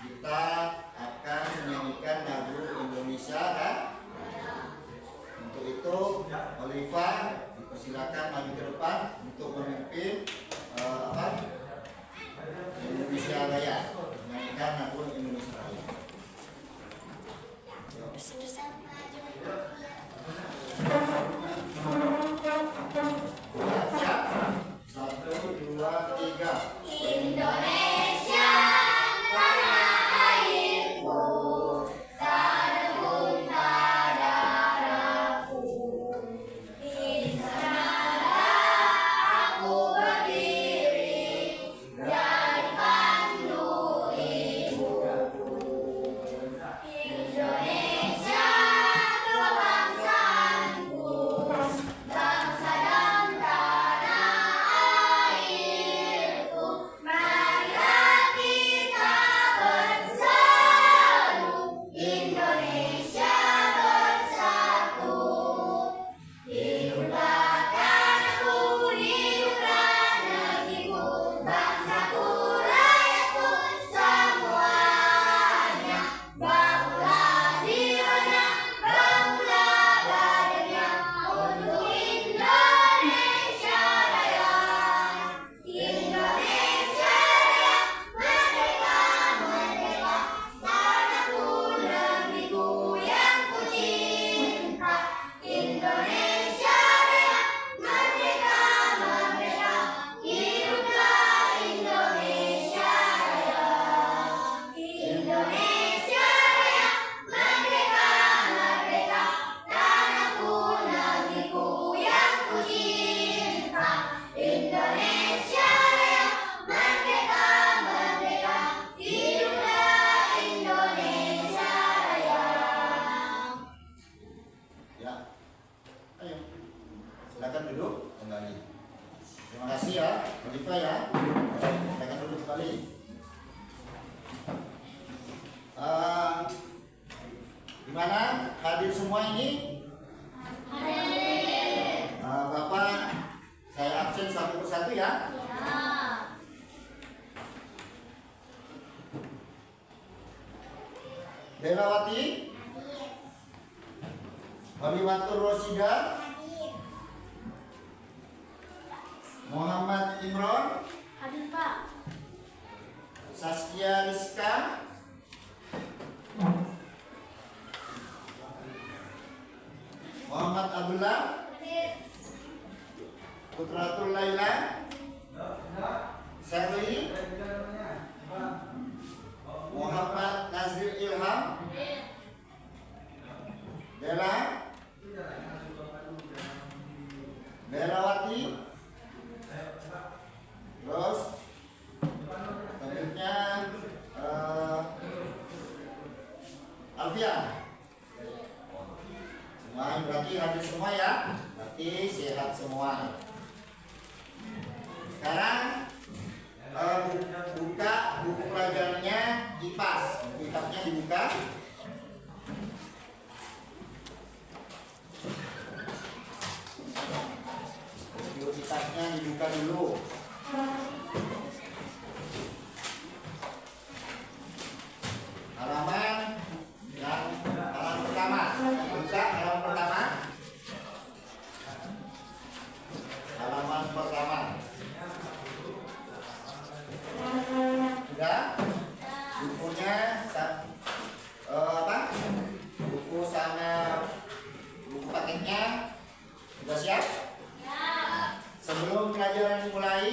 kita akan menyanyikan lagu Indonesia kan? Untuk itu Oliva dipersilakan maju ke depan untuk memimpin Indonesia Raya, menyanyikan lagu Indonesia Raya. Siap? 1, 2, 3. Indonesia tanah airku, tanahku darahku. Di sanalah aku berdiri, jadi pandu ibuku. Indonesia kebangsaanku, bangsa dan tanah airku. Marilah kita bersatu, Indonesia bersatu. Hiduplah tanahku, hiduplah negeriku, bangsaku, rakyatku semuanya. Bangunlah jiwanya, bangunlah badannya untuk Indonesia Raya. Indonesia Raya, merdeka, merdeka, tanahku, negeriku yang ku cinta. Indonesia Raya, merdeka, merdeka, hiduplah Indonesia Raya. Indonesia Raya, merdeka, merdeka, tanahku, negeriku yang ku cinta. Indonesia Raya, merdeka, merdeka, hiduplah Indonesia Raya. Ya, ayo, silakan duduk kembali. Terima kasih ya, Oliva ya. Silakan duduk kembali. Gimana hadir semua ini? Bapak, saya absen satu persatu ya. Delawati, Holiwatur Rosida, Muhammad Imron, Hadir Pak. Saskia Rizka, Muhammad Abdullah, Putratul Laila, Sherly, Muhammad Nazir Ilham, Bella, Belawati, terus selanjutnya Alfian. Semua berarti hadir semua ya, berarti sehat semua. Sekarang buka buku pelajarannya IPAS, kitabnya dibuka. Buku kitabnya dibuka dulu. Halaman pertama. Buka halaman pertama. Halaman pertama. Sudah? Bukunya buku sama buku paketnya sudah siap? Sebelum pelajaran dimulai,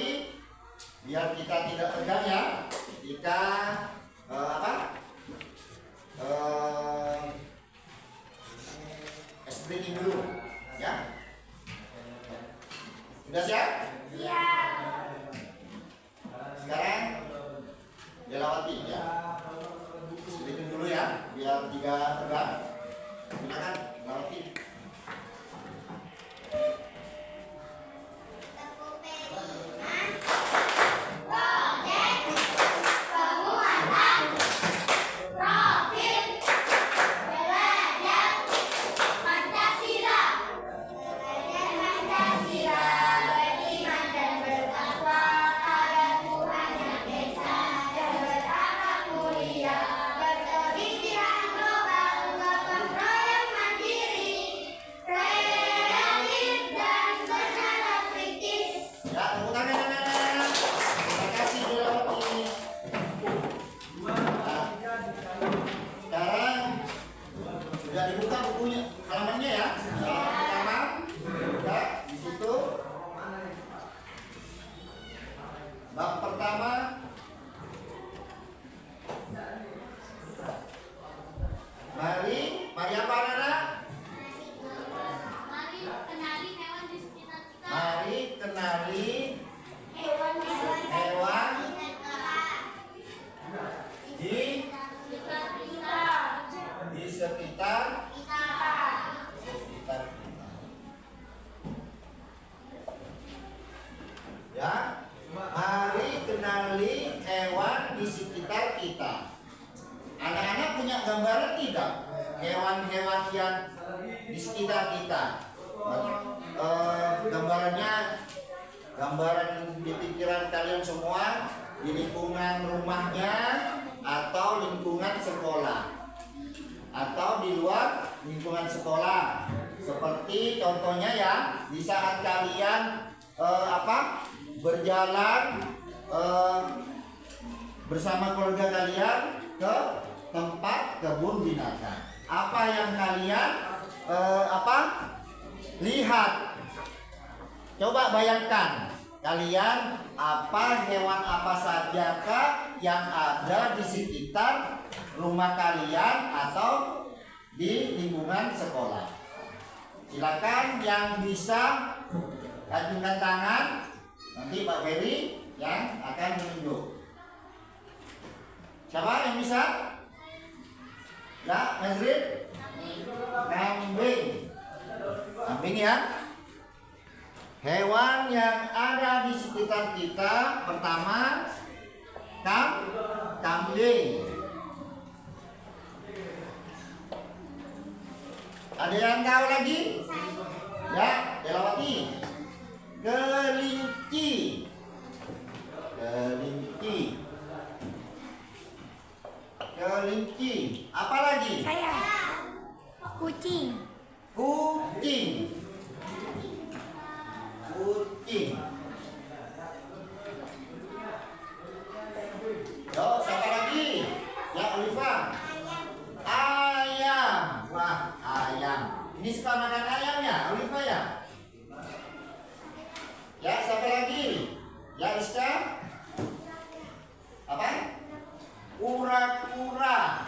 gambaran tidak. Hewan-hewan yang di sekitar kita. Gambaran di pikiran kalian semua di lingkungan rumahnya atau lingkungan sekolah atau di luar lingkungan sekolah. Seperti contohnya ya, di saat kalian berjalan bersama keluarga kalian ke tempat kebun binatang. Apa yang kalian lihat? Coba bayangkan, kalian hewan apa sajakah yang ada di sekitar rumah kalian atau di lingkungan sekolah? Silakan yang bisa acungkan tangan, nanti Pak Ferry yang akan menunjuk. Siapa yang bisa? Ya, Nazrin? Kambing. Kambing ya. Hewan yang ada di sekitar kita pertama kambing. Ada yang tahu lagi? Ya, Delawati. Kelinci. Kelinci. Apa lagi? Saya. Kucing. Kucing. Yo, siapa lagi? Ya, Oliva. Ayam. Wah, ayam. Ini suka makan ayam ya, Oliva ya? Ya, siapa lagi? Ya, Rizka. Apa? Kura-kura.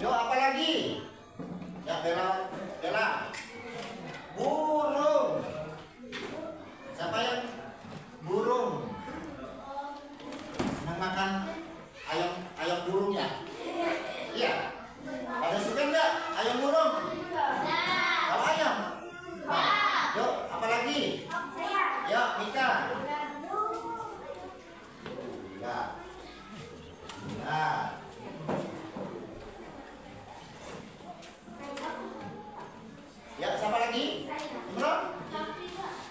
Yo, apa lagi? Ya, Bella. Burung. Siapa yang burung? Senang makan ayam burung ya? Iya. Pada suka enggak ayam burung? Kalau ayam? Yuk, apa lagi? Ya, Mika. Ya. Ya, siapa lagi? Imron?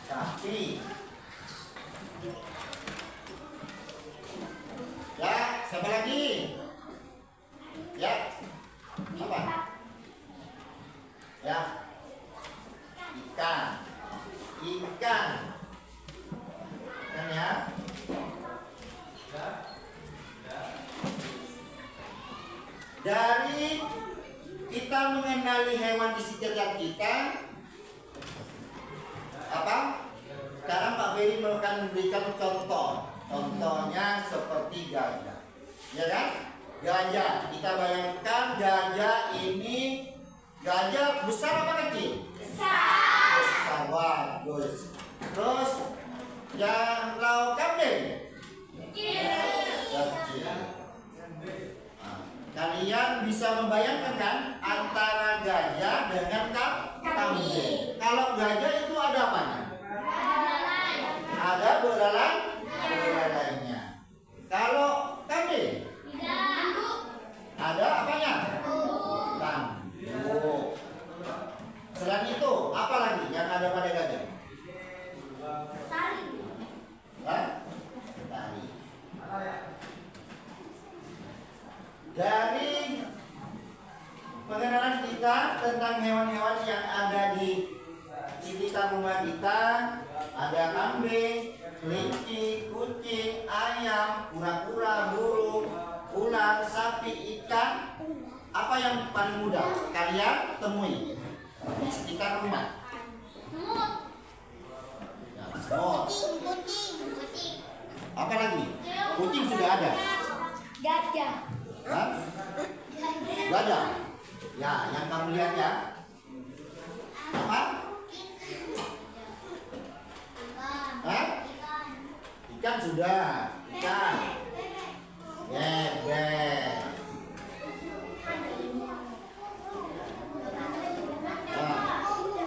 Sapi. Ya, siapa lagi? Ya. Apa? Ya. Ikan. Kan ya? Dari kita mengenali hewan di sekitar kita, sekarang Pak Ferry akan memberikan contoh. Contohnya seperti gajah, ya kan? Gajah, kita bayangkan gajah ini, gajah besar apa kecil? Besar, bagus. Terus yang lauk kambing? Kecil. Kalian bisa membayangkan kan antara gajah dengan kambing. Kalau gajah itu ada apanya? Ada belalainya. Kalau kambing? Ada apanya? Tanduk. Selain itu, apa lagi yang ada pada gajah? Tari. Dari pengenalan kita tentang hewan-hewan yang ada di sekitar rumah kita, ada kambing, kelinci, kucing, ayam, kura-kura, burung, ular, sapi, ikan. Apa yang paling mudah kalian temui di sekitar rumah? Semut. Apa lagi? Kucing sudah ada. Gajah. Hah? Gajah. Ya, yang kamu lihat ya. Apa? Hah? Ikan sudah. Ikan. Bebek.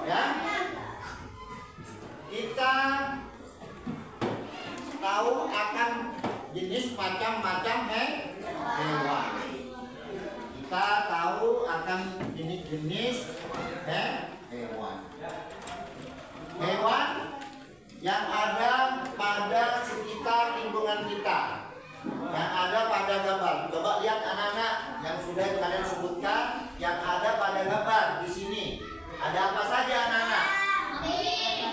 Ya. Kita tahu akan jenis macam-macam hewan. Kita tahu akan jenis-jenis hewan. Hewan yang ada pada sekitar lingkungan kita, yang ada pada gambar. Coba lihat anak-anak yang sudah kalian sebutkan, yang ada pada gambar di sini. Ada apa saja anak-anak?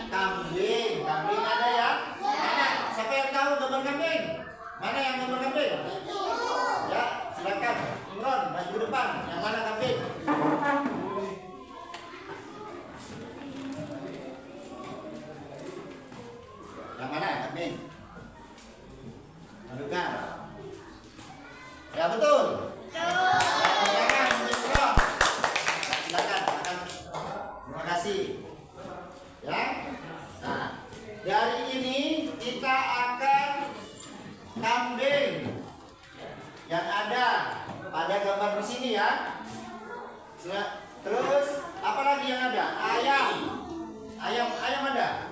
Kambing. Kambing ada ya? Mana? Siapa yang tahu gambar kambing? Mana yang gambar kambing? Ya, silakan. Imron, maju depan. Yang mana kambing? Yang mana kambing? Menunjukkan. Ya betul. Silakan, Imron. Silakan. Terima kasih. Ya. Nah, dari ini kita akan kambing yang ada pada gambar di sini ya. Terus apa lagi yang ada? Ayam. Ayam ada?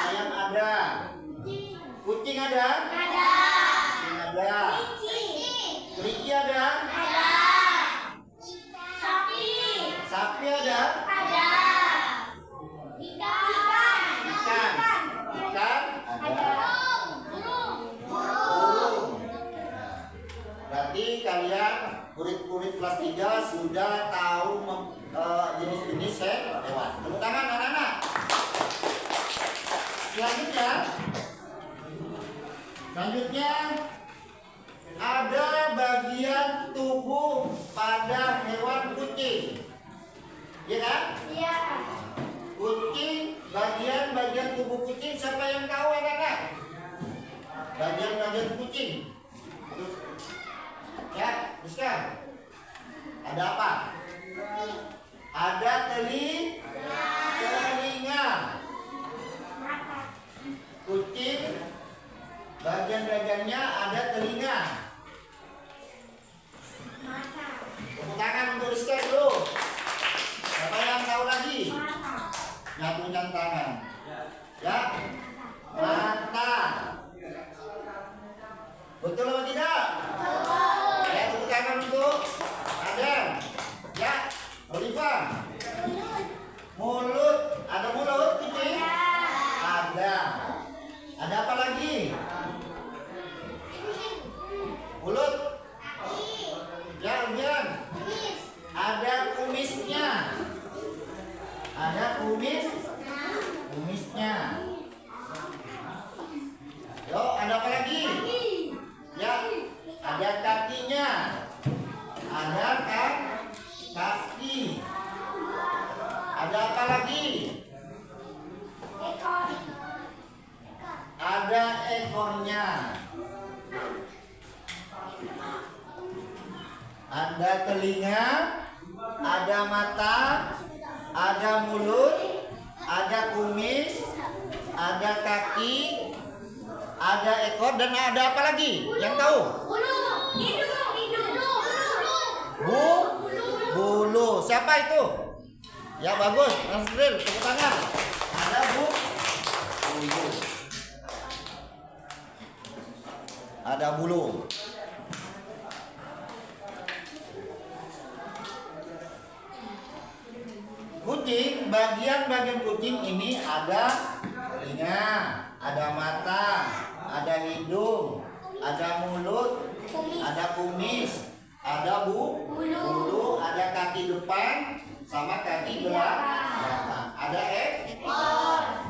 Ayam ada. Kucing ada? Kucing ada. Kelinci ada? Sapi ada? Ikan ada. Burung. Berarti kalian murid-murid kelas 3 sudah tahu jenis-jenis hewan. Tepuk tangan anak-anak. Selanjutnya ada bagian tubuh pada hewan kucing. Ya kan? Iya. Kucing, bagian-bagian tubuh kucing, siapa yang tahu anak-anak? Bagian-bagian kucing. Ya, Rizka. Ada apa? Ada telinga. Kucing, bagian-bagiannya ada telinga. Tepuk tangan untuk Rizka dulu. Siapa yang tahu lagi? Nyatukan tangan. Ya. Mata. Betul atau tidak? Ya, tepuk tangan untuk Adam. Ya. Oliva. Mulut. Ada mulut kucing? Ada. Ada apa lagi? Mulut. Ya, kemudian ada kumisnya. Ada kumisnya. Yo, ada apa lagi? Ya, ada kakinya. Ada kaki. Ada apa lagi? Ada ekornya. Ada telinga, ada mata, ada mulut, ada kumis, ada kaki, ada ekor, dan ada apa lagi? Yang tahu? Bulu. Siapa itu? Ya bagus, Nasril, tepuk tangan. Ada bulu. Ada bulu. Kucing, bagian-bagian kucing ini ada telinga, ada mata, ada hidung, ada mulut, ada kumis, ada bulu, ada kaki depan sama kaki belakang, ada ekor.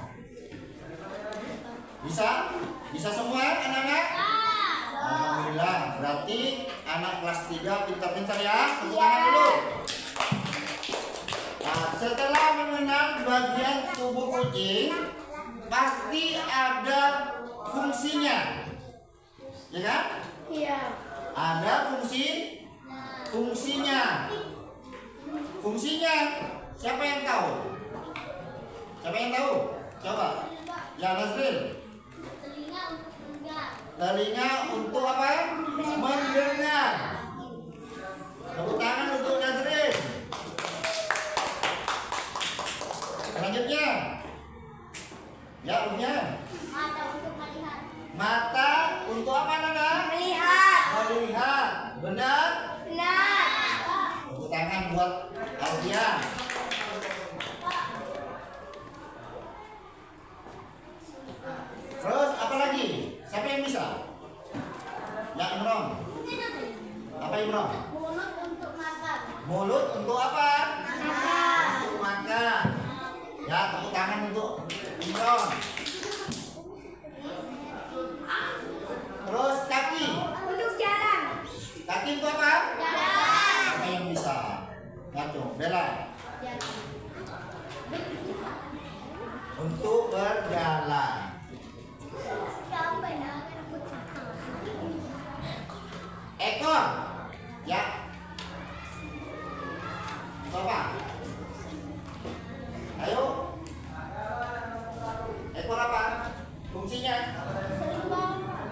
Bisa semua anak-anak? Alhamdulillah, berarti anak kelas 3 pintar-pintar ya. Tepuk tangan dulu. Nah, setelah mengenal bagian tubuh kucing, pasti ada fungsinya, ya kan? Iya. Ada fungsinya. Fungsinya siapa yang tahu? Coba. Ya, Nasril. Telinga untuk apa? Mendengar. Tepuk tangan untuk Nazrin. Selanjutnya Ya, hurufnya. Mata untuk melihat. Mata untuk apa, Nana? Melihat. Melihat. Benar? Benar. Tepuk tangan buat Alfian. Terus apa lagi? Siapa yang bisa? Ya, Imron. Apa Imron? Mulut untuk makan. Mulut untuk apa? Makan. Untuk makan. Ya, tepuk tangan untuk Imron. Terus kaki. Untuk jalan. Kaki untuk apa? Jalan. Siapa yang bisa? Ngaco, Bella. Untuk berjalan. Ekor. Ya. Coba. Ayo. Ekor apa? Fungsinya?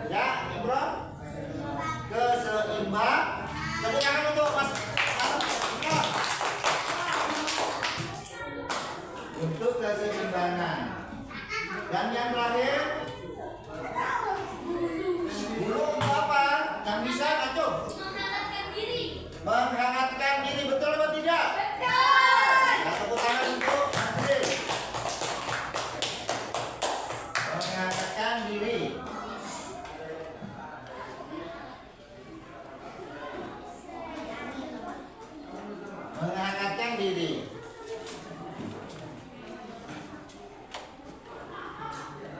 Ya, Imron. Keseimbang. Tepuk tangan untuk Mas Imron. Untuk keseimbangan. Dan yang terakhir, bulu untuk apa? Yang bisa ngaco? Menghangatkan diri. Menghangatkan diri, betul atau tidak? Betul. Ya, tepuk tangan untuk Andri. Menghangatkan diri. Menghangatkan diri.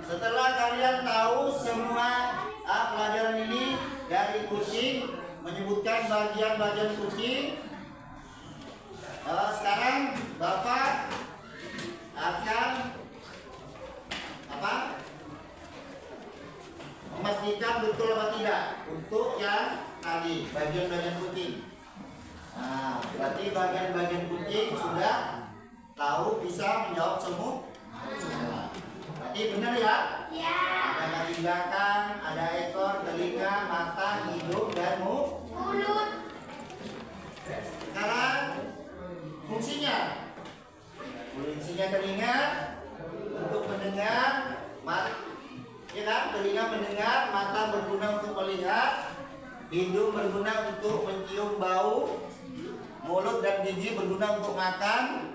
Setelah kalian tahu semua pelajaran ini dari kucing, menyebutkan bagian-bagian kucing, sekarang Bapak akan apa? Memastikan betul atau tidak untuk yang tadi bagian-bagian kucing. Nah, berarti bagian-bagian kucing sudah tahu, bisa menjawab semua. Berarti benar ya? Ya. Ada kaki belakang, ada ekor, telinga, mata, hidung, dan Mulut. sekarang fungsinya. Fungsinya telinga untuk mendengar, ya kan? Telinga mendengar, mata berguna untuk melihat, hidung berguna untuk mencium bau, mulut dan gigi berguna untuk makan,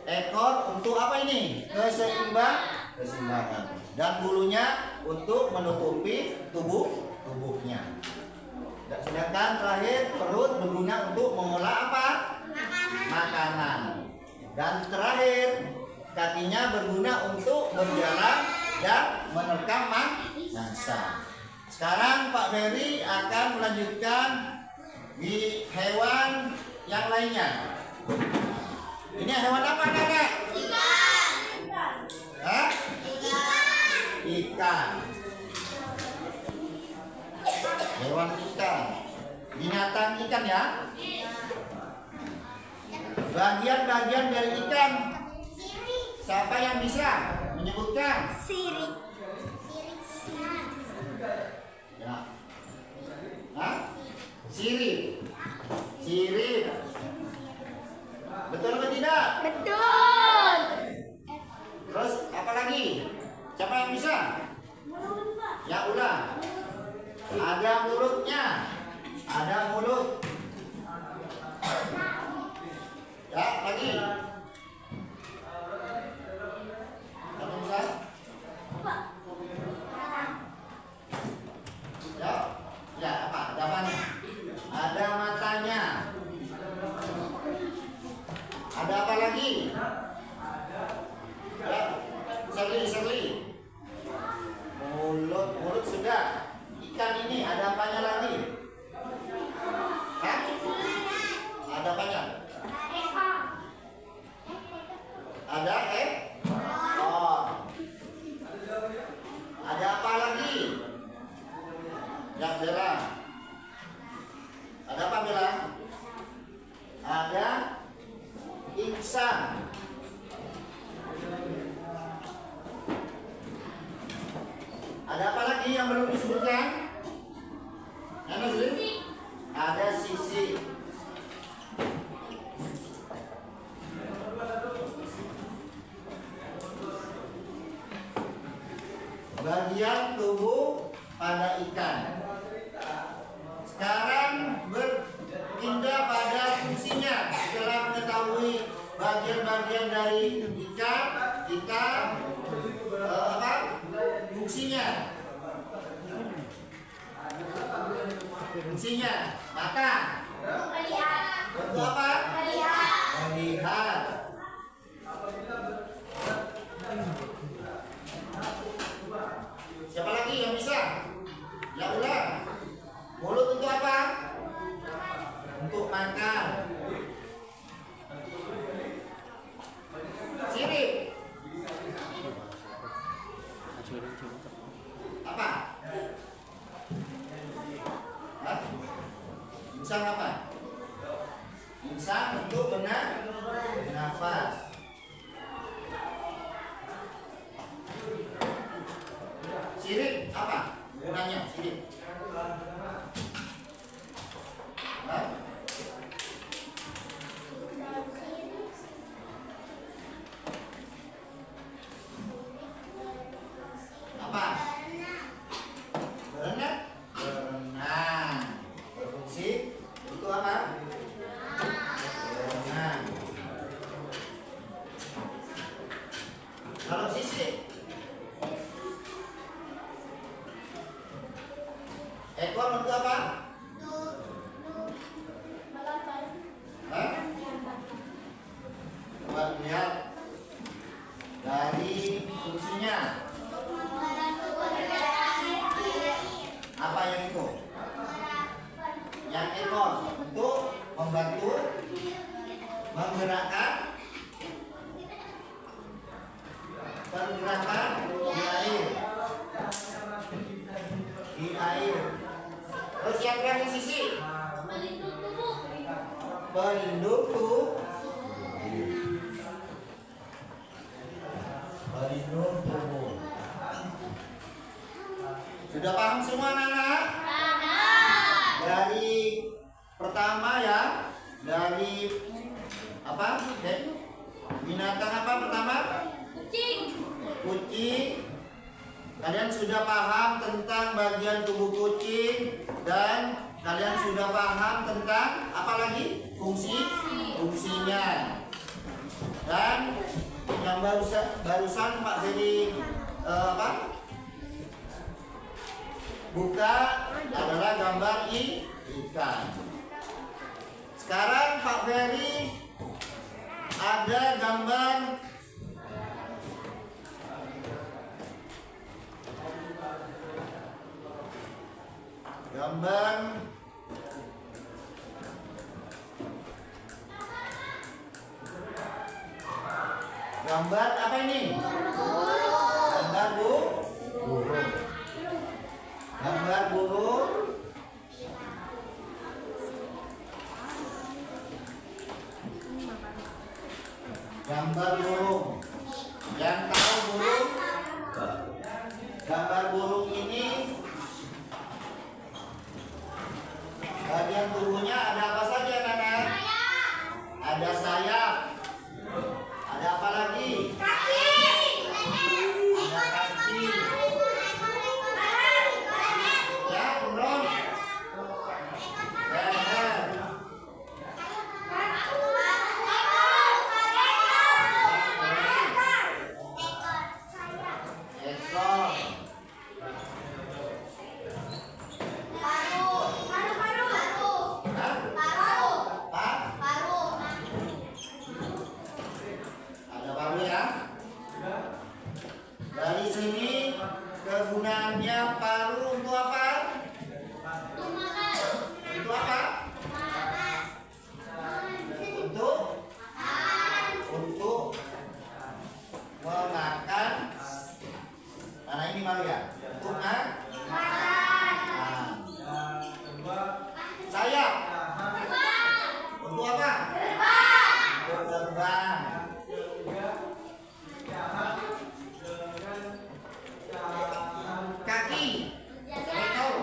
ekor untuk apa ini? Keseimbangan. Dan bulunya untuk menutupi tubuhnya. Dan sedangkan terakhir perut berguna untuk mengolah apa? Makanan. Dan terakhir kakinya berguna untuk berjalan dan menerkam mangsa. Sekarang Pak Ferry akan melanjutkan di hewan yang lainnya. Ini hewan apa, Kakak? Ikan. Hah? Ikan. Hewan ikan. Binatang ikan ya. Bagian-bagian dari ikan. Siapa yang bisa menyebutkan? Sirip. Ya. Hah? Sirip. Sirip. Betul atau tidak? Betul. Terus apa lagi? Siapa yang bisa? Ya, ulang. Ada mulutnya. Ada mulut. Ya, lagi. Siapa bisa? Ya. Ya, apa? Ada apanya? Ada matanya. Ada apa lagi? Ya, Shirley. Mulut sudah. Ikan ini ada apanya lagi? Hah? Ada apanya? Ada oh. Ada apa lagi? Ya, Bella. Ada apa, Bella? Ada insan. Ada apa lagi yang belum disebutkan? Ada sisi. Ada sisi. bagian tubuh pada ikan. Sekarang berpindah pada fungsinya. Setelah mengetahui bagian-bagian dari ikan, kita fungsinya. Fungsinya mata. Untuk apa? Melihat. Siapa lagi yang bisa? Ya ulang. Mulut untuk apa? Untuk makan. Sirip. Apa? Hah? Insang apa? Insang untuk bernafas. Sirip apa? Gunanya sirip. Hah? Apa? Berenang? Berenang. Berfungsi untuk apa? Berenang. Kalau sisik? Ekor untuk apa? Hah? Buat lihat dari fungsinya. Apa yang itu? Yang ekor untuk membantu menggerakkan pergerakan di air. Di air. Terus yang terakhir sisi? Pelindung tubuh. Pelindung tubuh. Sudah paham semua anak-anak? Dari pertama ya, dari apa? Binatang apa pertama? Kucing. Kalian sudah paham tentang bagian tubuh kucing dan kalian sudah paham tentang apa lagi? Fungsinya. Dan yang barusan Pak Ferry buka adalah gambar ikan. Sekarang Pak Ferry ada gambar gambar apa ini? Gambar burung. Gambar burung. Gambar burung. Yang tahu burung? Gambar burung ini bagian tubuhnya ada apa saja, Nana? Ada sayap. Ada apa lagi? Kaki. Ada kaki. Ya, turun. Leher. Ekor. Hah? Apa? Ada paru ya? Dari sini kegunaannya paru untuk apa? Untuk apa? Untuk memakan. Nah ini paru ya? Untuk makan. Sayap. Untuk apa? Untuk terbang. Kaki. Ekor.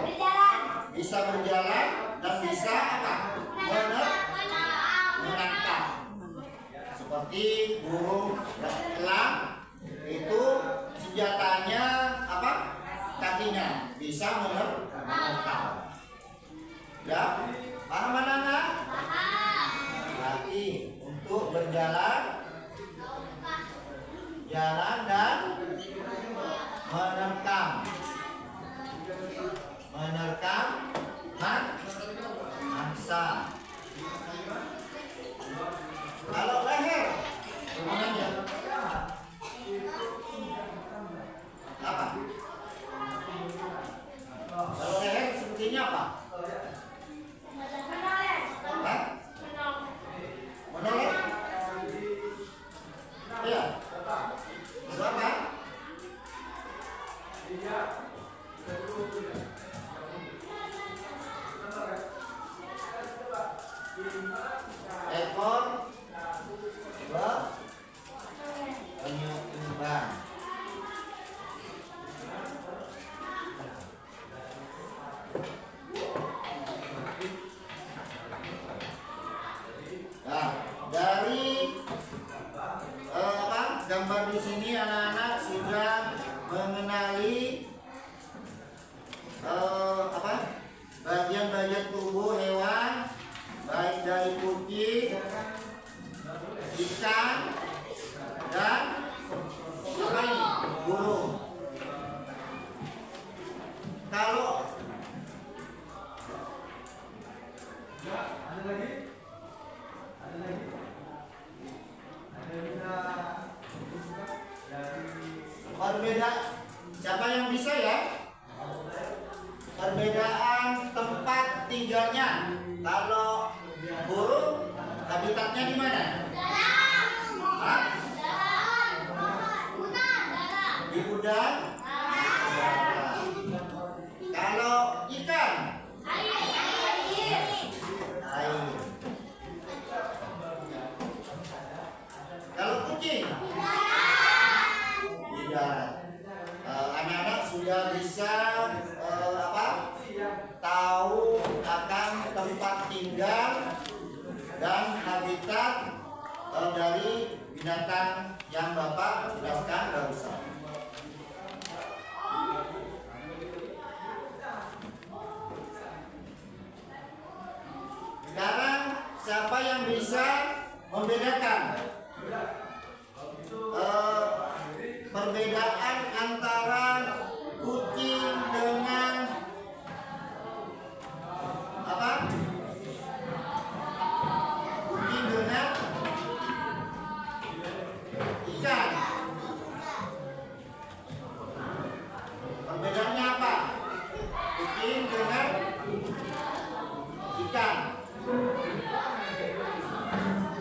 Bisa berjalan dan bisa apa? Menangkap. Seperti burung elang itu senjatanya apa? kakinya, bisa menerkam. Ya, paham anak-anak? Berarti untuk berjalan, jalan dan menerkam, mangsa. Kalau leher, gimana? Apa? Kalau leher sepertinya apa? Hah? Menoleh? Iya. Berapa? Ekor penyeimbang. Nah, dari gambar di sini anak-anak sudah mengenali bagian-bagian tubuh hewan, baik dari kucing, ikan, dan apa ini? Burung. Kalau perbedaan, siapa yang bisa ya? Perbedaan tempat tinggalnya. Kalau burung habitatnya di mana? Hah? Di udang. Kalau ikan? Air. Kalau kucing? Di darat. Anak-anak sudah bisa tahu akan tempat tinggal dan habitat dari binatang yang Bapak jelaskan barusan. Sekarang siapa yang bisa membedakan perbedaan antara kucing dengan apa? Kucing dengan ikan. Perbedaannya apa? Kucing dengan ikan.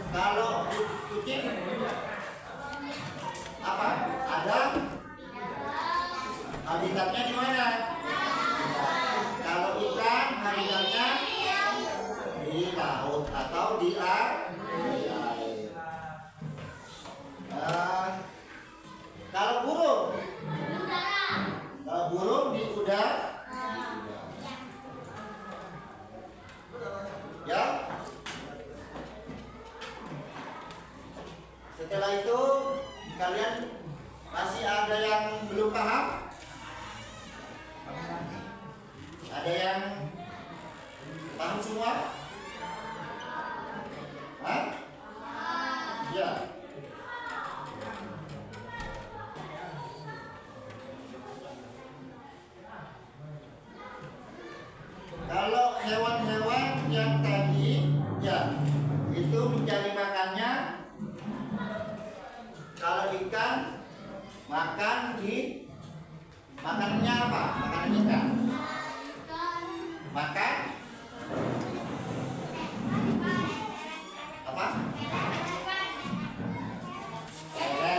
Kalau kucing apa? Ada habitatnya di mana? Kalau ikan habitatnya di laut atau di air. Kalau burung di udara. Ya. Setelah itu kalian masih ada yang belum paham? Ada yang paham semua? Hah? Ya. Kalau hewan-hewan yang tadi, ya, itu mencari makannya. Kalau ikan makan di makannya apa? Makanan ikan. Makan apa? Lele.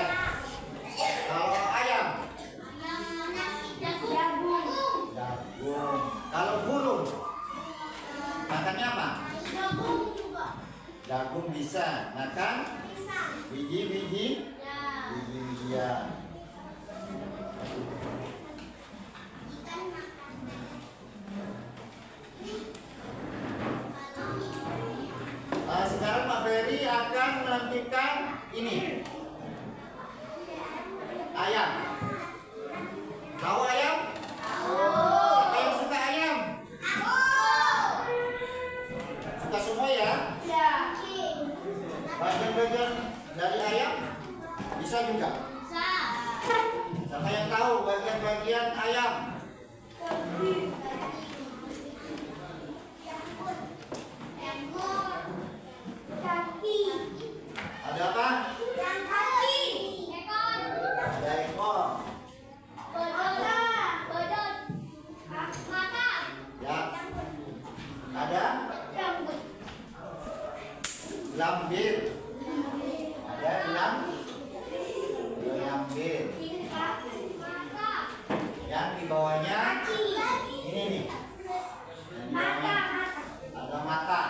Kalau ayam? Jagung. Kalau burung makannya apa? Jagung bisa. Makan biji-bijian. Sekarang Pak Ferry akan menampilkan ini ayam. Tahu ayam? tahu bagian-bagian ayam? Ada apa? Ada ekor. Ya. Ada lambir. Ada lambir. Yang di bawahnya ini nih. Ada mata.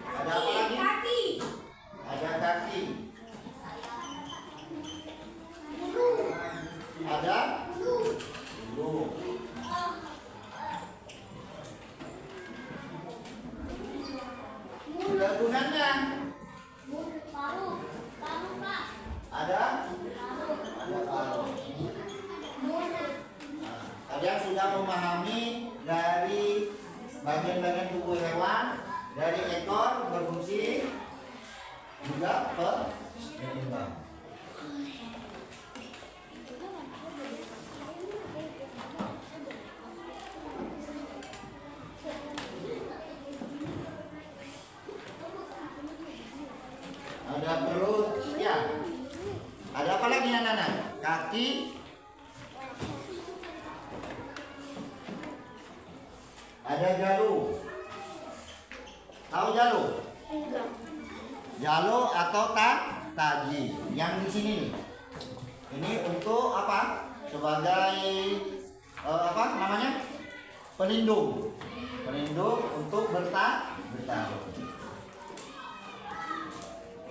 Ada apa lagi? Ada kaki. Ada bulu. Sudah gunanya. Ada paruh. Kalian sudah memahami dari bagian-bagian tubuh hewan, dari ekor berfungsi juga penyeimbang. Ada perut, ya. Ada apa lagi anak-anak? Kaki. Ada jalu. Tahu jalu? Jalu atau taji. Yang di sini nih. Ini untuk apa? Sebagai apa namanya? Pelindung. Pelindung untuk bertarung.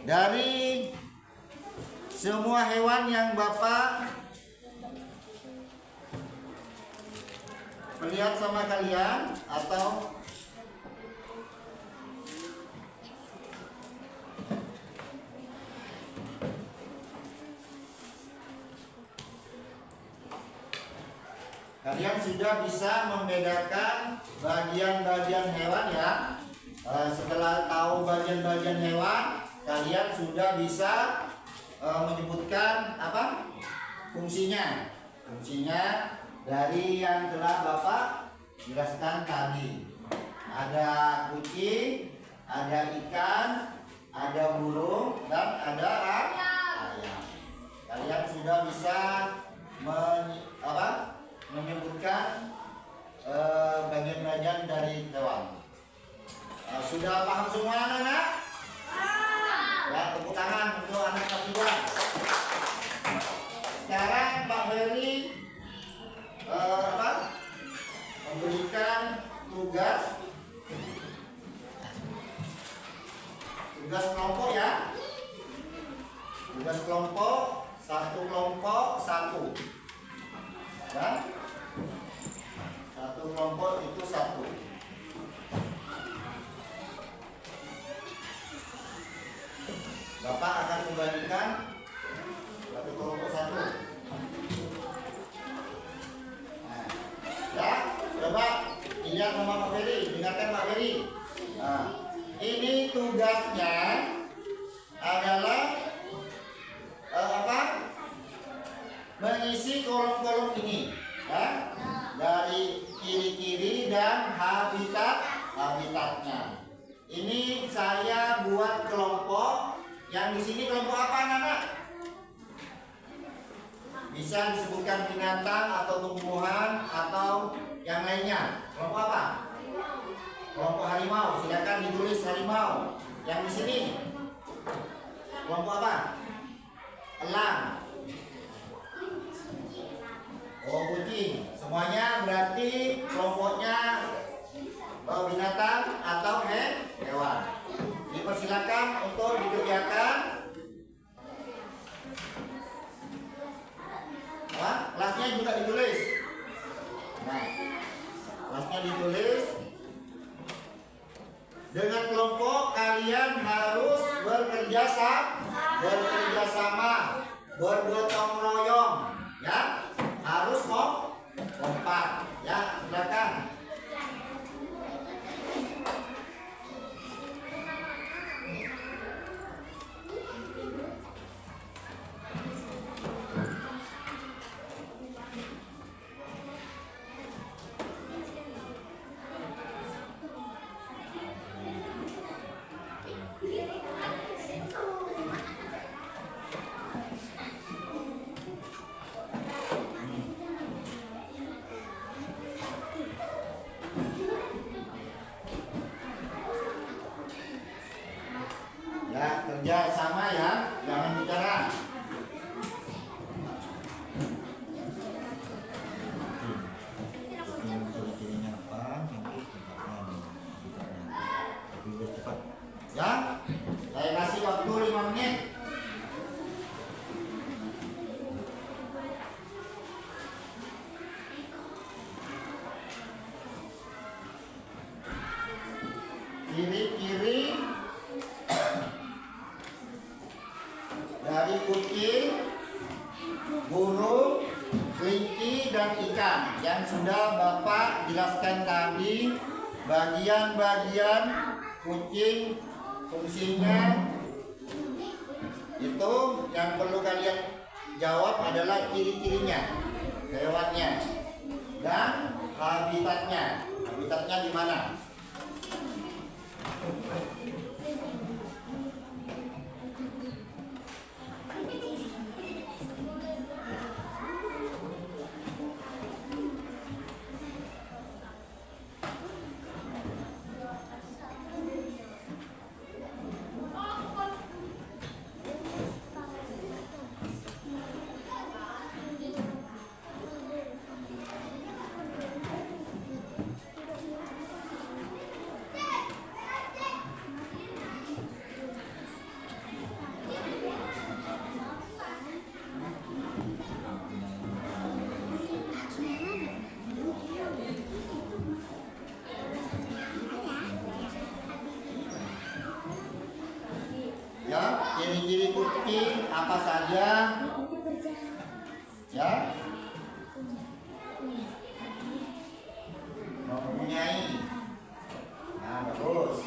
Dari semua hewan yang Bapak lihat sama kalian atau kalian sudah bisa membedakan bagian-bagian hewan ya. Setelah tahu bagian-bagian hewan, kalian sudah bisa menyebutkan apa fungsinya dari yang telah Bapak jelaskan tadi. Ada kucing, ada ikan, ada burung, dan ada ayam. Kalian sudah bisa menyebutkan bagian-bagian dari hewan. Sudah paham semua anak-anak? Ya, tepuk tangan untuk anak kelas 2. Sekarang Pak Heri memberikan tugas kelompok ya. Tugas kelompok, satu kelompok satu. Ya. Satu kelompok itu satu. Bapak akan membagikan satu kelompok satu. Nah, ya, coba lihat sama Pak Ferry, dengarkan Pak Ferry. Nah, ini tugasnya adalah mengisi kolom-kolom ini, ya, dari kiri-kiri dan habitatnya. Ini saya buat kelompok. Yang di sini kelompok apa anak-anak? Bisa disebutkan binatang atau tumbuhan atau yang lainnya. Kelompok apa? Kelompok harimau. Silakan ditulis harimau. Yang di sini kelompok apa? Elang. Oh, kucing. Semuanya berarti kelompoknya binatang atau hewan. Dipersilakan untuk dikerjakan. Kelasnya juga ditulis. Nah, kelasnya ditulis. Dengan kelompok kalian harus bekerja sama, bergotong royong, ya. Harus kompak, ya. Silakan. bagian ikan yang sudah Bapak jelaskan tadi. Bagian-bagian kucing fungsinya itu yang perlu kalian jawab adalah ciri-cirinya, hewannya, dan habitatnya. Habitatnya di mana? Ya, ciri-ciri kucing apa saja? Ya, mempunyai. Nah, bagus.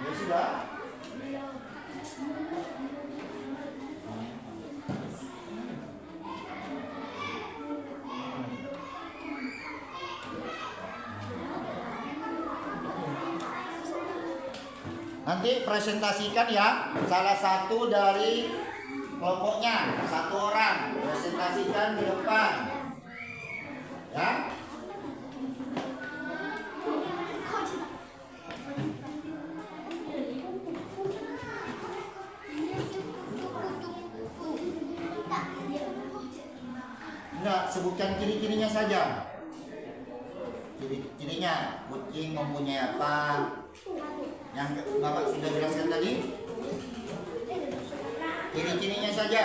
Ya sudah. Nanti presentasikan ya salah satu dari kelompoknya, satu orang presentasikan di depan. Ya. Enggak, sebutkan ciri-cirinya saja. Ciri-cirinya, kucing mempunyai apa? Yang Bapak sudah jelaskan tadi. Ciri-cirinya saja.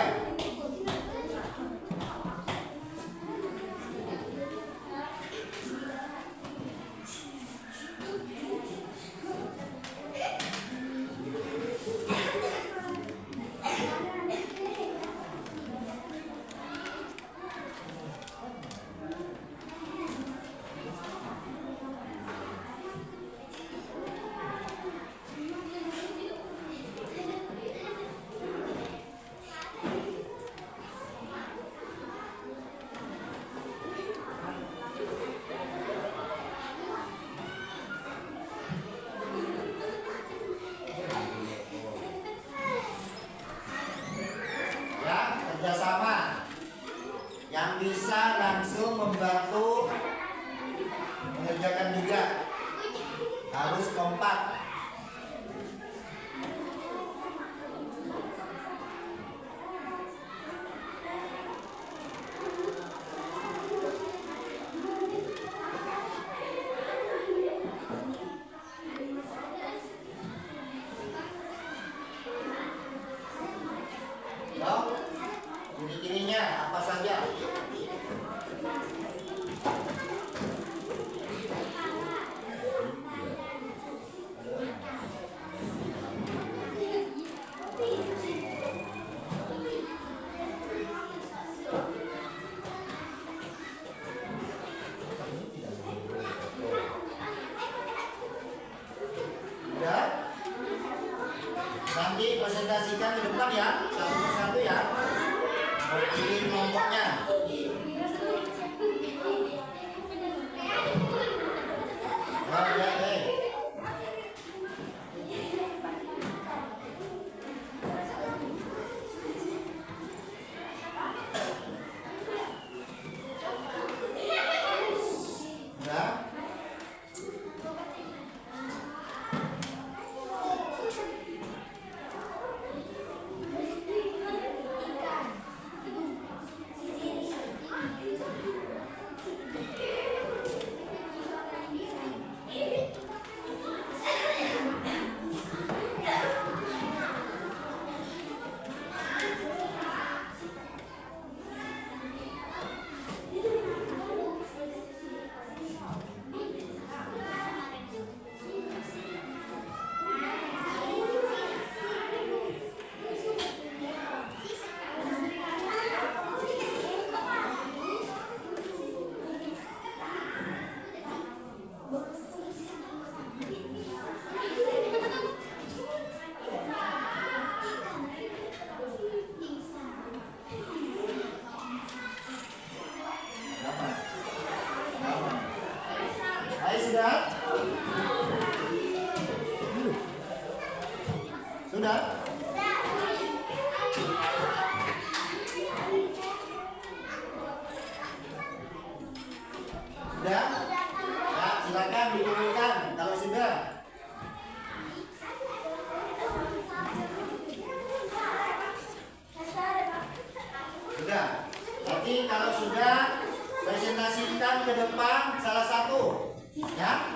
memajukan ke depan salah satu, ya.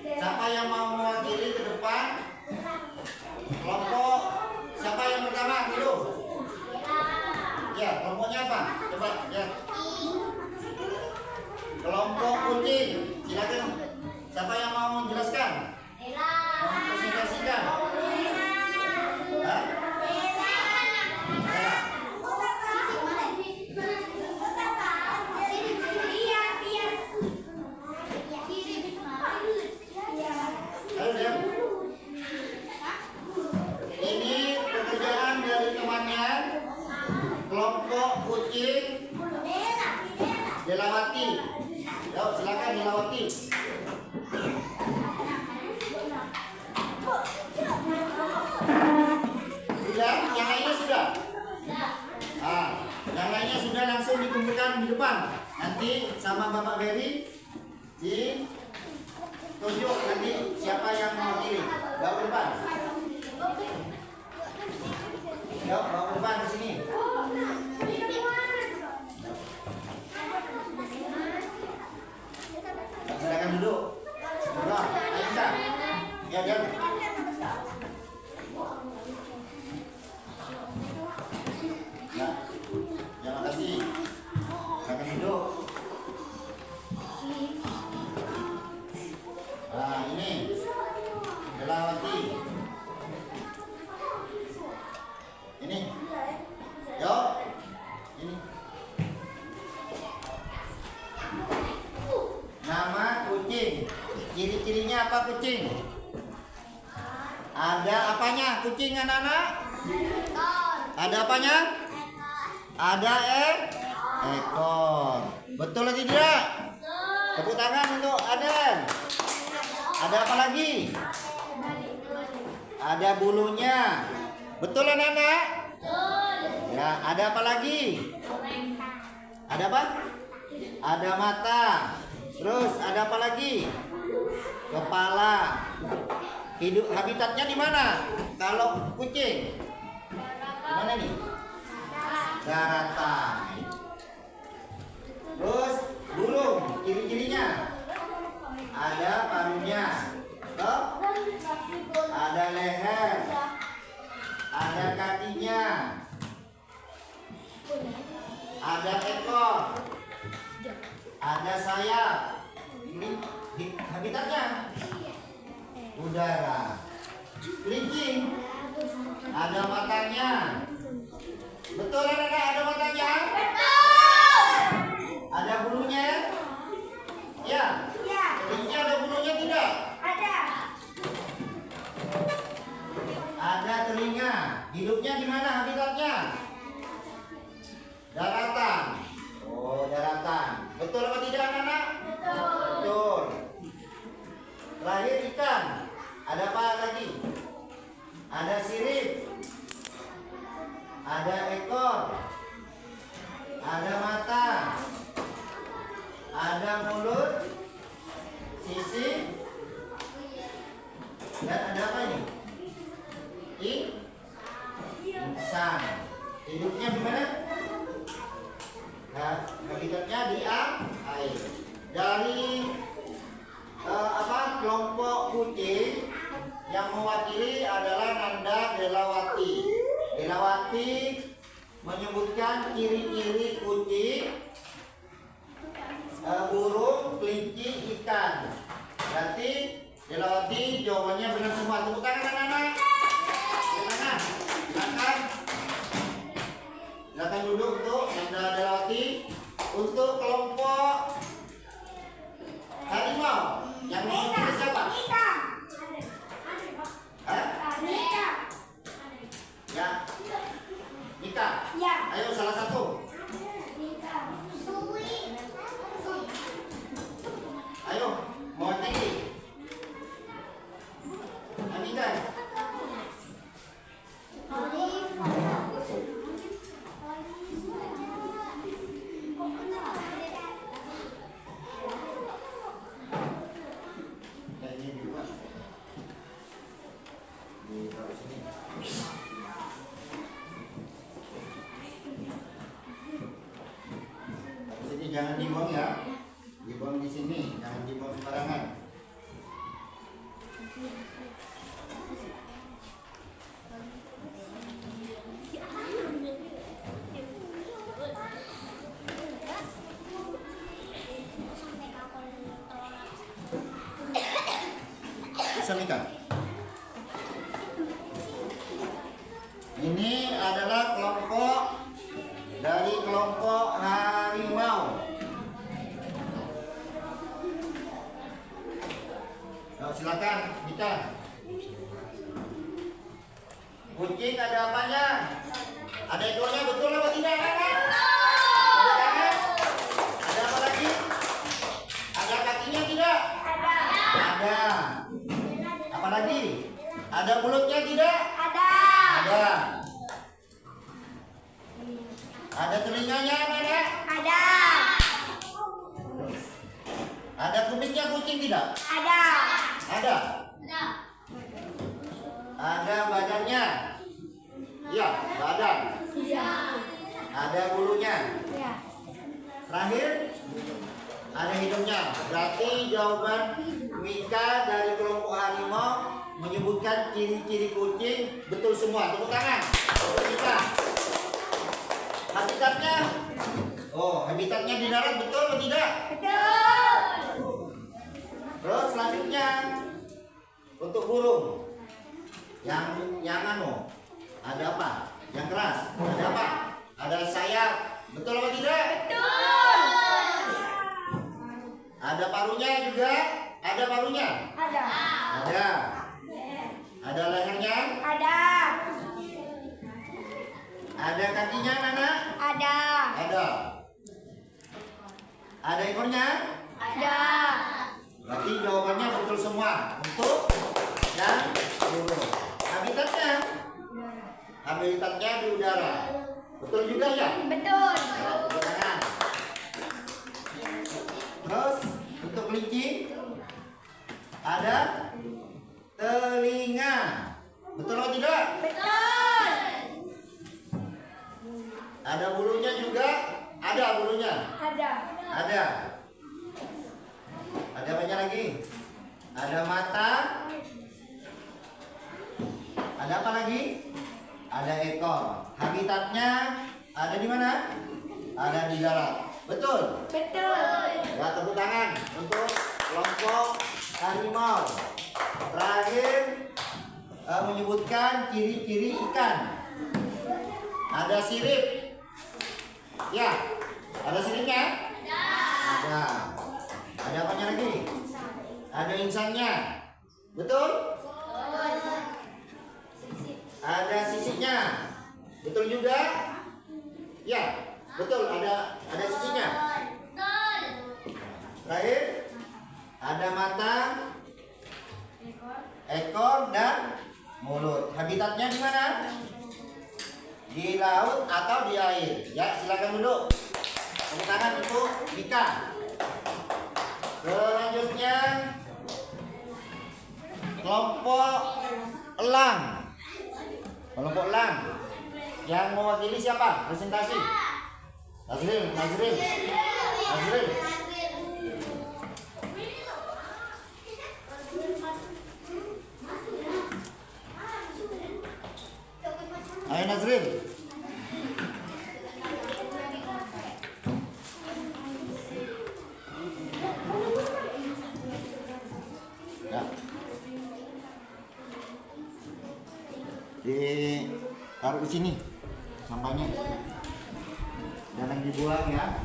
Siapa yang mau mewakili ke depan? Kelompok siapa yang pertama dulu? Ya, kelompoknya apa? Coba ya. Kelompok kucing. Silakan. Siapa yang mau menjelaskan? Mau presentasikan? Hah? Ya. Ayo dia. Ini pekerjaan dari temannya. Kelompok kucing Delawati. Yuk, silakan Delawati. Sudah, yang lainnya sudah. Yang lainnya sudah langsung dikumpulkan di depan. Nanti sama Bapak Ferry ditunjuk nanti siapa yang mewakili. Bawa ke depan. Yuk, bawa ke depan ke sini. Silakan duduk. Nah, ayo kita. Ya, ya. Ya, terima kasih. Silakan duduk. Nah, ini Delawati. Ini. Yo. Ini. Nama kucing. Ciri-cirinya apa kucing? Ada apanya kucing anak-anak? Ada apanya? Ada ekor. Betul atau tidak? Tepuk tangan untuk Aden. Ada apa lagi? Ada bulunya. Betul anak-anak? Ya, ada apa lagi? Ada apa? Ada mata. Terus ada apa lagi? Kepala. Hidup habitatnya di mana? Kalau kucing? Di mana nih? Daratan. Terus burung, ciri-cirinya ada paruhnya, toh? Ada leher, ada kakinya, ada ekor, ada sayap. Ini habitatnya udara. Kelinci ada matanya. Betul anak-anak, ada matanya? Ada bulunya? Ya. Kelinci ada bulunya tidak? Ada telinga. Hidupnya di mana habitatnya? Daratan. Oh, daratan. Betul apa tidak anak-anak? Betul. Terakhir ikan. Ada apa lagi? Ada sirip. Ada ekor. Ada mata. Ada mulut. Sisi. Dan ada apa ini? Insan. Hidupnya di mana? Nah, habitatnya di air. Dari kelompok kucing yang mewakili adalah Nanda Delawati. Delawati menyebutkan ciri-ciri kucing, burung, kelinci, ikan. Berarti Delawati jawabannya benar semua. Tepuk tangan anak-anak. Tepuk tangan. Silakan. Silakan duduk untuk Nanda Delawati. Untuk kelompok harimau yang mewakili siapa? Ya. Nika. Ayo salah satu. Ayo, mau tinggi. Aminkan. Dibuang di sini, jangan dibuang sembarangan. Samikan. Ini adalah kelompok dari kelompok harimau. Nah, silakan, Mika. Kucing ada apanya? Ada ekornya, betul apa tidak? Ada apa lagi? Ada kakinya tidak? Ada. Apa lagi? Ada mulutnya tidak? Ada. Ada telinganya ada? Ada kumisnya kucing tidak? Ada. Ada badannya? Iya, badan. Ada bulunya. Terakhir, ada hidungnya. Berarti jawaban Mika dari kelompok harimau menyebutkan ciri-ciri kucing betul semua. Tepuk tangan untuk Mika. Habitatnya? Oh, habitatnya di darat betul atau tidak? Terus selanjutnya untuk burung yang anu ada apa? Yang keras ada apa? Ada sayap betul atau tidak? Ada paruhnya juga? Ada paruhnya? Ada. Ada lehernya? Ada kakinya mana? Ada. Ada ekornya? Berarti jawabannya betul semua untuk yang burung. Habitatnya di udara. Betul juga ya? Betul. Tepuk tangan. Terus untuk kelinci ada telinga. Betul atau tidak? Betul. Ada bulunya juga? Ada bulunya? Ada. Ada banyak lagi. Ada mata. Ada apa lagi? Ada ekor. Habitatnya ada di mana? Ada di darat. Betul? Ya, tepuk tangan untuk kelompok harimau. Terakhir menyebutkan ciri-ciri ikan. Ada sirip. Ya, ada siripnya? Ada. Ada apanya lagi? Ada insannya. Betul? Ada sisinya. Betul juga? Ya, betul. Ada sisinya. Terakhir, ada mata, ekor, dan mulut. Habitatnya di mana? Di laut atau di air? Ya, silakan duduk. Tepuk tangan untuk Mika. Selanjutnya kelompok elang. Kelompok elang yang mewakili siapa? Presentasi. Nazril. Ayo Nazril. Ya. Taruh di sini sampahnya. Jangan dibuang ya.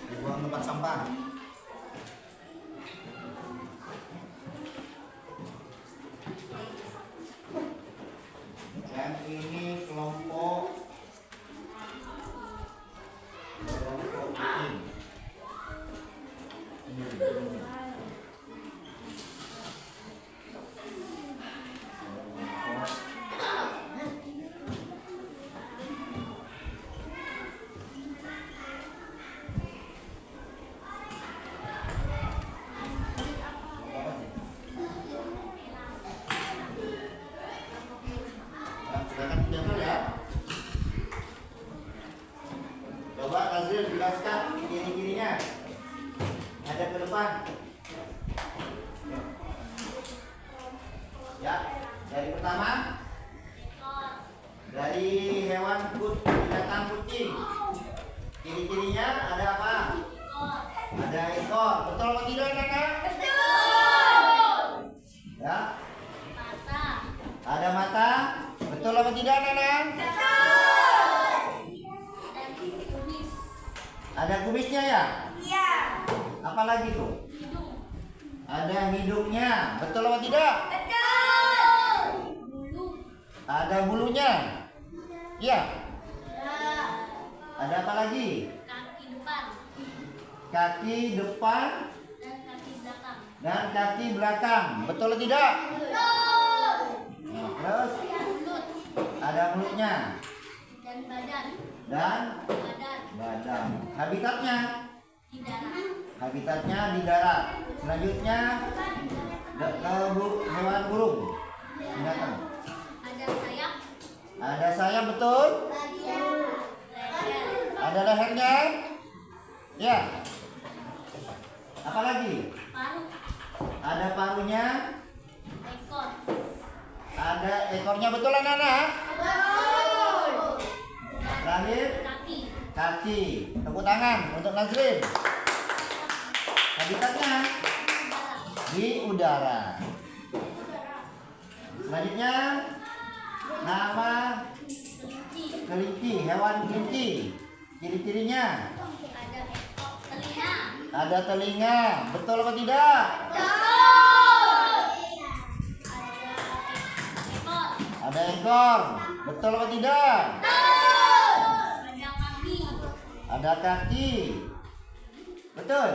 Dibuang tempat sampah. Dan ini kelompok kucing. Silakan diambil ya. Coba Nazril jelaskan ciri-cirinya. depan. Ya, dari pertama. Dari hewan binatang kucing. Ciri-cirinya ada apa? Ada ekor. Betul atau tidak, Kakak? Betul. Ya. Mata. Ada mata. Betul atau tidak, Kakak? Betul. Dan kumis. Ada kumisnya ya? Iya. Apalagi tuh? Hidung. Ada hidungnya. Betul atau tidak? Betul. Bulu. Ada bulunya. Iya. Ya. Ada apa lagi? Kaki depan Kaki depan dan kaki belakang. dan kaki belakang. Betul atau tidak? Betul. Nah, terus Mulut ada mulutnya dan badan. dan Badan badan. Habitatnya? di darat. Habitatnya di darat. Selanjutnya hewan burung. Binatang. Ada sayap. Ada sayap, betul? Leher. Ada lehernya? Ya. Apalagi? Paruh. Ada paruhnya? Ekor. Ada ekornya, betul anak-anak? Betul. Terakhir, Kaki. kaki. Tepuk tangan untuk Nazrin. Habitatnya di udara. Selanjutnya, nama Kelinci. kelinci, hewan kelinci. Ciri-cirinya? Ada ekor. Telinga. Ada telinga. Betul atau tidak? Betul. Ada ekor. Ada ekor. Betul atau tidak? Betul. Ada kaki. Ada kaki. Betul?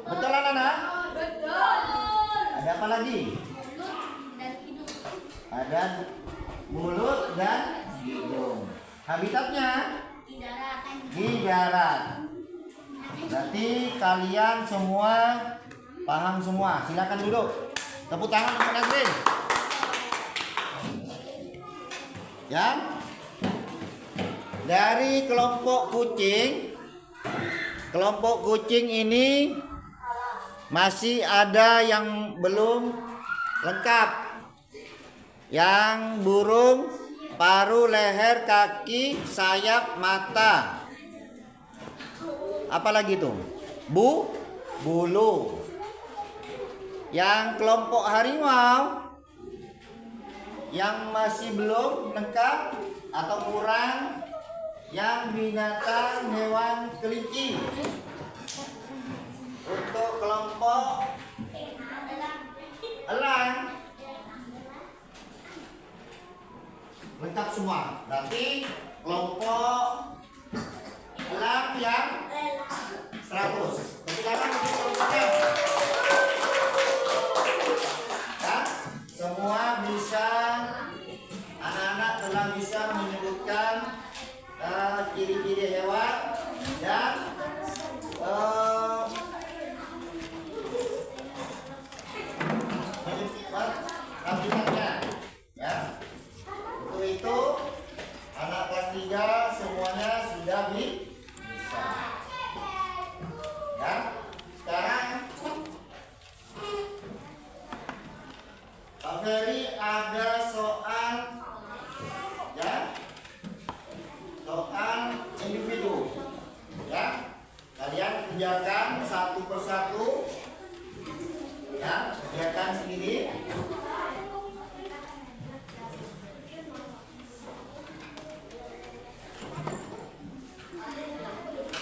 Betul anak-anak? Betul. Ada apa lagi? Mulut dan hidung. Ada mulut dan hidung. Habitatnya Di darat. di darat. Berarti kalian semua paham semua. Silakan duduk. Tepuk tangan untuk Nazrin. Ya. Dari kelompok kucing ini masih ada yang belum lengkap. Yang burung, paruh, leher, kaki, sayap, mata. Apalagi tuh? Bulu. Yang kelompok harimau yang masih belum lengkap atau kurang, yang binatang hewan kelinci. Untuk kelompok elang lengkap semua. Berarti kelompok elang yang 100. Tepuk tangan untuk kelompoknya. Ya, semua bisa, anak-anak telah bisa menyebutkan ciri-ciri hewan dan habitatnya. Ya, untuk itu anak kelas 3 semuanya sudah bisa. Ya, sekarang Pak Ferry ada soal, ya, soal individu. Ya, kalian kerjakan satu persatu. Ya, kerjakan sendiri.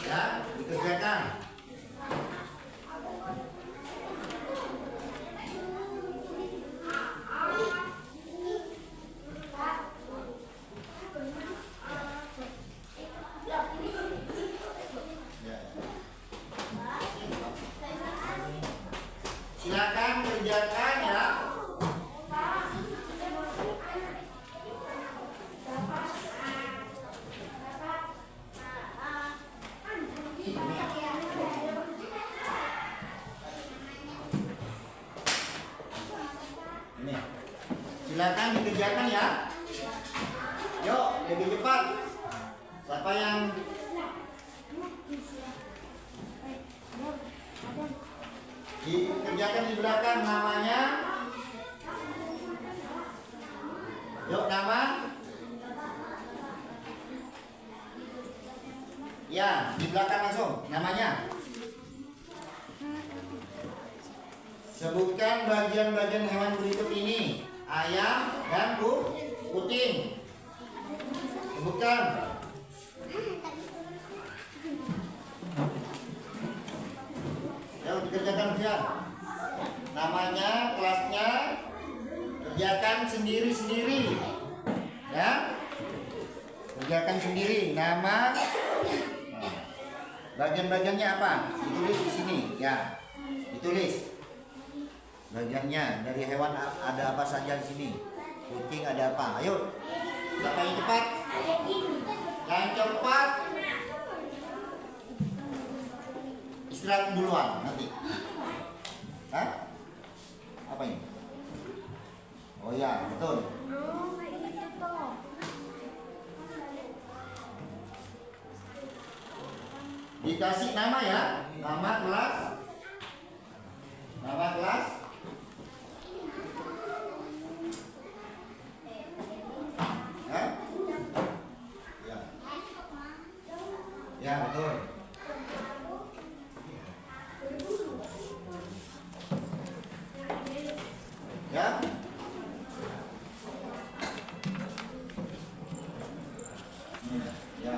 Ya, dikerjakan. Silakan kerjakan ya. Ini. Silakan dikerjakan ya. Yuk, lebih cepat. Siapa yang Dikerjakan di belakang namanya. Yuk nama. Ya, di belakang langsung namanya. Sebutkan bagian-bagian hewan berikut ini: ayam dan kucing. Sebutkan. Yuk dikerjakan ya. Namanya, kelasnya, kerjakan sendiri-sendiri. Ya. Kerjakan sendiri. Nama. Bagian-bagiannya apa? Ditulis di sini. Ya. Ditulis. Bagiannya dari hewan ada apa saja di sini. Kucing ada apa? Ayo. Siapa yang cepat? Yang cepat. Istirahat duluan nanti. Hah? Apa ini? Oh ya, betul. Dikasih nama ya. Nama kelas. Nama kelas. Hah? Ya. Ya, betul. Ya. Ya.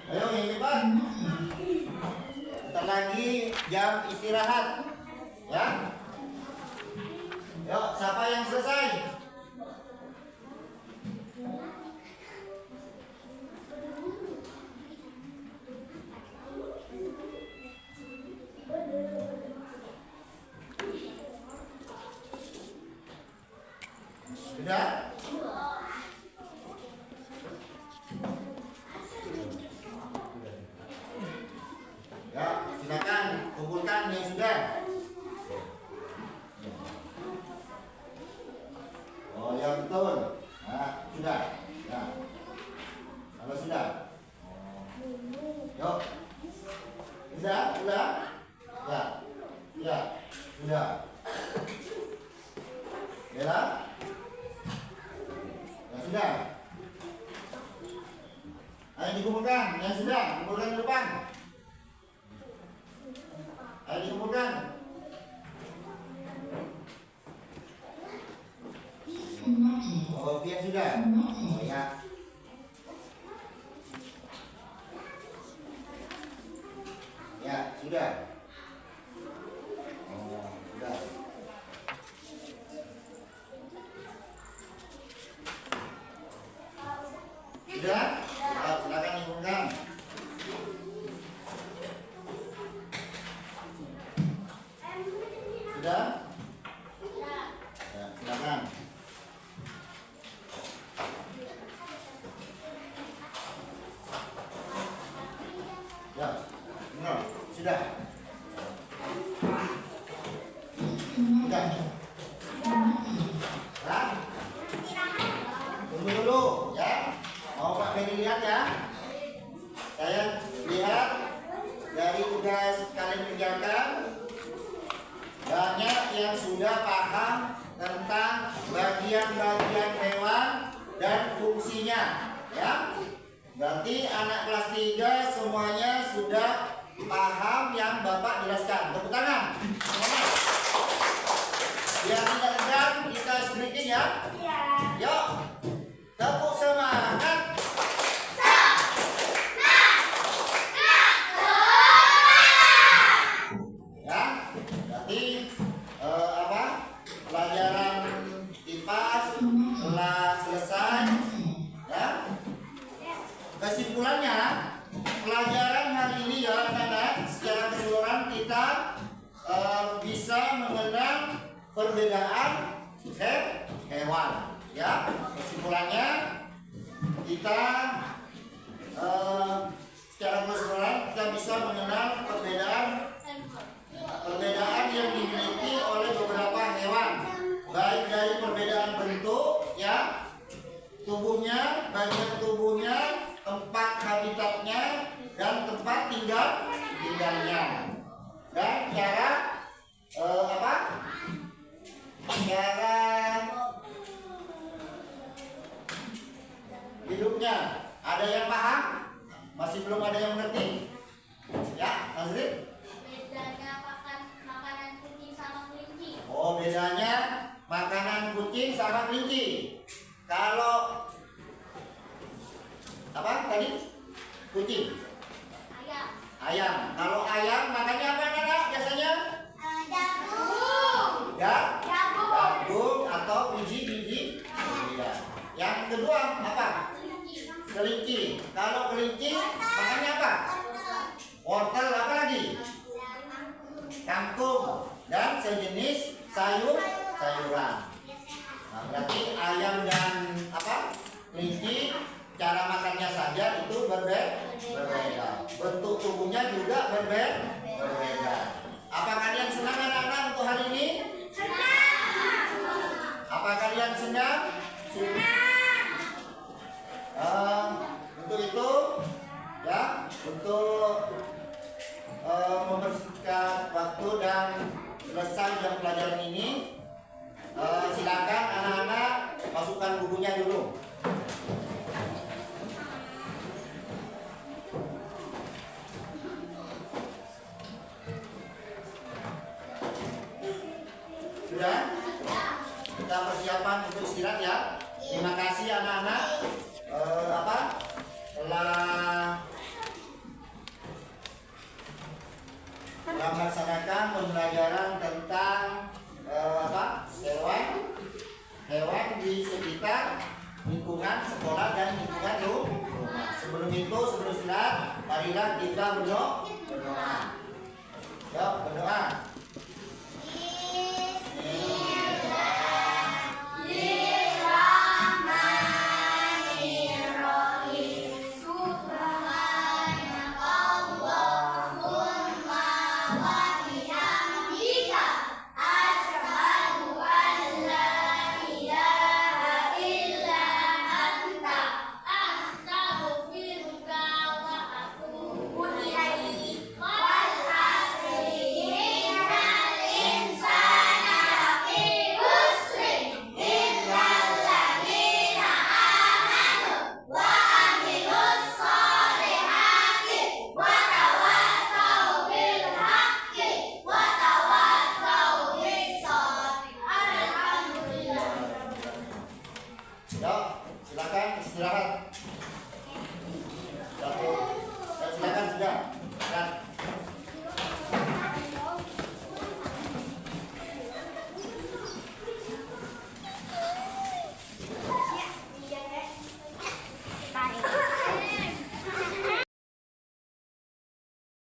Ayo yang cepat. Bentar lagi jam istirahat. Ya. Yuk, siapa yang selesai? Sudah? Ya, silakan kumpulkan yang sudah. Oh, ya betul. Nah, sudah. Nah, kalau sudah. Yuk. Sudah? Sudah? Ya. Ya. Sudah. Bella? Ya sudah. Ayo dikumpulkan. Yang sudah, kumpulkan di depan. Ayo dikumpulkan. Oh, Fian sudah. Oh ya. Ya, sudah. Oh, sudah. Sudah? Ya, silakan dikumpulkan. Sudah? Ya, silakan. Ya, benar. Sudah. Sudah. Ya. Tunggu dulu, ya. Mau Pak Ferry lihat ya. Saya lihat dari tugas kalian kerjakan. Banyak yang sudah paham tentang bagian-bagian hewan dan fungsinya, ya. Berarti anak kelas 3 semuanya sudah paham yang Bapak jelaskan. Tepuk tangan. Semuanya. Biar tidak tegang, kita sedikit ya. Yuk. Tepuk semangat. Ya, berarti pelajaran IPA telah selesai. Ya. Kesimpulannya, pelajaran hari ini ya anak-anak, secara keseluruhan kita bisa mengenal perbedaan hewan. Ya, kesimpulannya kita secara keseluruhan kita bisa mengenal perbedaan yang dimiliki oleh beberapa hewan, baik dari perbedaan bentuk, ya, tubuhnya, bagian tubuhnya, tempat habitatnya, dan tempat tinggalnya. Dan cara apa? Cara hidupnya. Ada yang paham? Masih belum ada yang mengerti? Ya, Nazrin? Bedanya makanan kucing sama kelinci. Oh, bedanya makanan kucing sama kelinci. Kalau apa tadi? Kucing. Ayam. Ayam. Kalau ayam makannya apa Nana biasanya? Jagung. Ya, Jagung. jagung atau biji-biji. Iya. Yang kedua apa? Kelinci. Kelinci. Kalau kelinci makannya apa? Wortel, apa lagi? Kangkung dan sejenis sayuran. Nah, berarti ayam dan apa? Kelinci cara makannya saja itu berbeda. Bentuk tubuhnya juga berbeda. Apa kalian senang anak-anak untuk hari ini? Senang. Apa kalian senang? Untuk itu ya, untuk mempersingkat waktu dan selesai jam pelajaran ini, silakan anak-anak masukkan bukunya dulu. Sudah? Kita persiapan untuk istirahat ya. Terima kasih anak-anak telah melaksanakan pembelajaran tentang hewan di sekitar lingkungan sekolah dan lingkungan rumah. Sebelum istirahat, marilah kita berdoa. Yuk, berdoa. Yuk, silakan istirahat.